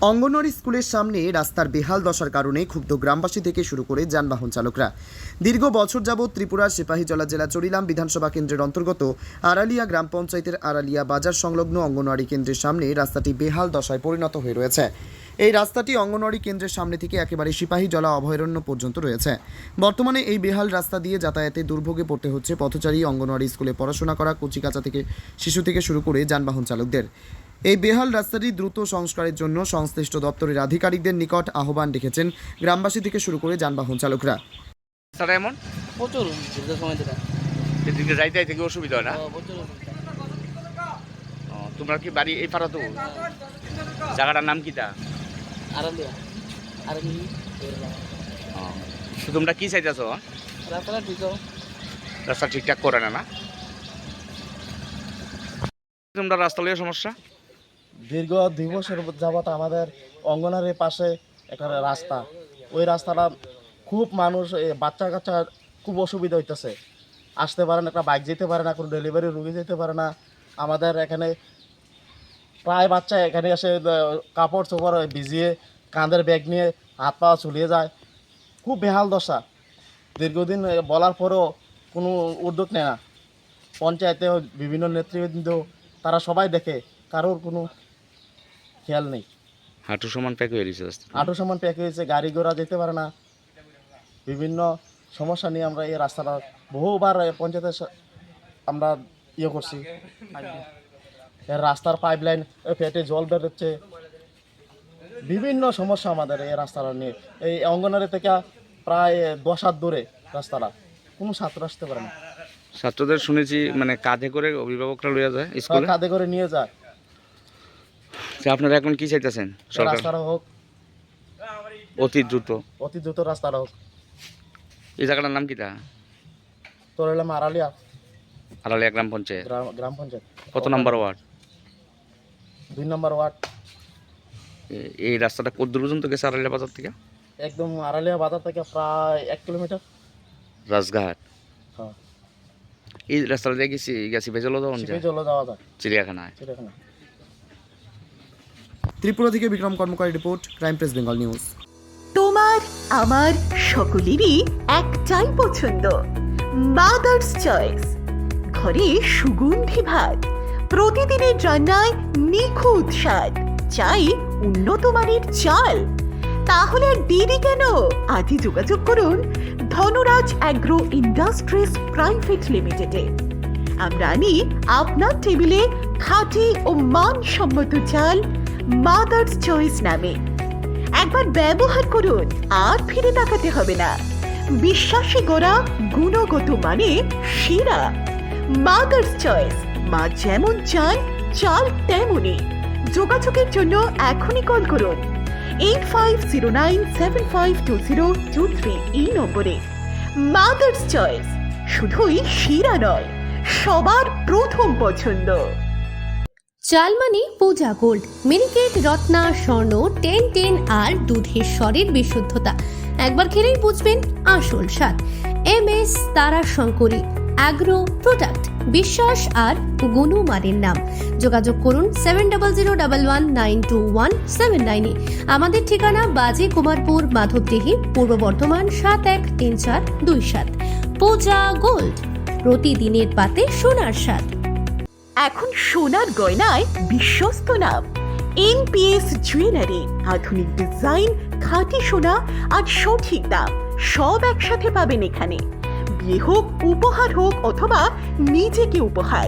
অঙ্গনওয়াড়ি স্কুলের সামনে রাস্তার বেহাল দশার কারণে ক্ষুব্ধ গ্রামবাসী থেকে শুরু করে যানবাহন চালকরা। দীর্ঘ বছর যাবৎ ত্রিপুরার সিপাহীজলা জেলা চরিলাম বিধানসভা কেন্দ্রের অন্তর্গত আড়ালিয়া গ্রাম পঞ্চায়েতের আড়ালিয়া বাজার সংলগ্ন অঙ্গনওয়াড়ি কেন্দ্রের সামনে রাস্তাটি বেহাল দশায় পরিণত হয়ে রয়েছে। এই রাস্তাটি অঙ্গনওয়াড়ি কেন্দ্রের সামনে থেকে একেবারে সিপাহীজলা অভয়ারণ্য পর্যন্ত রয়েছে। বর্তমানে এই বেহাল রাস্তা দিয়ে যাতায়াতে দুর্ভোগে পড়তে হচ্ছে পথচারী, অঙ্গনওয়াড়ি স্কুলে পড়াশোনা করা কচিকাঁচা থেকে শিশু থেকে শুরু করে যানবাহন চালকদের। এই বেহাল রাস্তাটি দ্রুত সংস্কারের জন্য সংশ্লিষ্ট দপ্তরের আধিকারিকদের নিকট আহ্বান রেখেছেন গ্রামবাসী থেকে শুরু করে যানবাহন চালকরা। রাস্তাটা এমন প্রচুর দীর্ঘ সময় ধরে এদিকে যাইতে থেকে অসুবিধা হয় না? প্রচুর তোমরা কি বাড়ি এই পাড়া? তো জায়গাটার নাম কিটা? আড়ালিয়া আর তো তোমরা কি চাইতেছ? রাস্তাটা ঠিক হোক, রাস্তা ঠিকঠাক করে না? তোমরা রাস্তা লিয়ে সমস্যা? দীর্ঘ 2 বছর যাবত আমাদের অঙ্গনারীর পাশে একটা রাস্তা, ওই রাস্তাটা খুব মানুষ বাচ্চা কাচ্চা খুব অসুবিধা হইতেছে, আসতে পারে না, একটা বাইক যেতে পারে না, কোনো ডেলিভারি রুগী যেতে পারে না। আমাদের এখানে প্রায় বাচ্চা এখানে এসে কাপড় চোপড় ভিজিয়ে কাঁধের ব্যাগ নিয়ে হাত পা চলিয়ে যায়। খুব বেহাল দশা, দীর্ঘদিন বলার পরেও কোনো উদ্যোগ নেয় না। পঞ্চায়েতে বিভিন্ন নেতৃবৃন্দ তারা সবাই দেখে, কারোর কোনো খেয়াল নেই। হাঁটু সমান প্যাক হয়ে গেছে রাস্তা, হাঁটু সমান প্যাক হয়েছে, গাড়ি ঘোড়া যেতে পারে না। বিভিন্ন সমস্যা নিয়ে আমরা এই রাস্তাটা বহুবার পঞ্চায়েতে আমরা করছি। এর রাস্তার পাইপলাইন ফেটে জল বেরোচ্ছে, বিভিন্ন সমস্যা আমাদের এই রাস্তাটা নিয়ে। এই অঙ্গনারী থেকে প্রায় 10 হাত দূরে রাস্তাটা, কোনো ছাত্র আসতে পারে না। ছাত্রদের শুনেছি মানে কাঁধে করে অভিভাবকরা লইয়া যায় স্কুলে, কাঁধে করে নিয়ে যায়। আপনারা এখন কি চাইতেছেন? রাস্তাটা হোক অতি দ্রুত রাস্তাটা হোক। এই জায়গাটার নাম কিটা? তোর এলাম আড়ালিয়া গ্রাম পঞ্চায়েত। গ্রাম পঞ্চায়েত। কত নম্বর ওয়ার্ড? 2 নম্বর ওয়ার্ড। এই রাস্তাটা কত দূর পর্যন্ত গেছে আড়ালিয়া বাজার থেকে? একদম আড়ালিয়া বাজার থেকে প্রায় 1 কিলোমিটার। রাজঘাট। হ্যাঁ, এই রাস্তাটা দিয়ে গেছি বেজল যাওয়া যায় চিড়িয়াখানায়। ত্রিপুরা থেকে Bikram Karmakar report, crime press Bengal news. তোমার আমার সকলেরই একটাই পছন্দ, মাদার্স চয়েস। ঘরে সুগন্ধি ভাত, প্রতিদিনের রান্নায় নিখুঁত স্বাদ, চাই উন্নত মানের চাল। তাহলে আর দেরি কেন? আজই যোগাযোগ করুন ধনরাজ অ্যাগ্রো ইন্ডাস্ট্রিজ প্রাইভেট লিমিটেডে। আমরা আনি আপনার টেবিলে খাঁটি ও মানসম্মত চাল মাদার্স চয়েস নামে। একবার ব্যবহার করুন, আর ফিরে তাকাতে হবে না। বিশ্বাসী গোড়া, গুণগত মানে সেরা। মাদার্স চয়েস, মা যেমন চান চাল তেমনই। যোগাযোগের জন্য এখনই কল করুন 8509752023 এই নম্বরে। মাদার্স চয়েস শুধুই সেরা নয়, সবার প্রথম পছন্দ। চাল মানে পূজা গোল্ড, মিনিকেট, রত্না, স্বর্ণ 10 আর দুধের স্বরের বিশুদ্ধতা। একবার খেলেই বুঝবেন আসল স্বাদ। MS তারা শঙ্করী অ্যাগ্রো প্রোডাক্ট, বিশ্বাস আর গুণমানের নাম। যোগাযোগ করুন 7001192179 এ। আমাদের ঠিকানা বাজে কুমারপুর, মাধবদেহি, পূর্ব বর্ধমান 713427। পূজা গোল্ড, প্রতিদিনের পাতে সোনার স্বাদ। এখন সোনার গয়নায় বিশ্বস্ত নাম NPS জুয়েলারি। আধুনিক ডিজাইন, খাঁটি সোনা আর সঠিক দাম সব একসাথে পাবেন এখানে। বিয়ে হোক, উপহার হোক অথবা নিজেকে উপহার,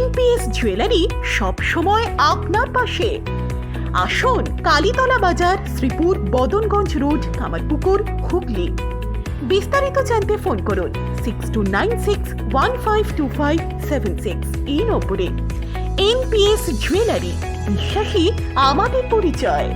NPS জুয়েলারি সব সময় আপনার পাশে। আসুন কালীতলা বাজার, শ্রীপুর, বদনগঞ্জ রোড, কামারপুকুর, হুগলি। বিস্তারিত জানতে ফোন করুন 6296152576 এই নম্বরে। NPS জুয়েলারি, বিশ্বাসী আমাদের পরিচয়।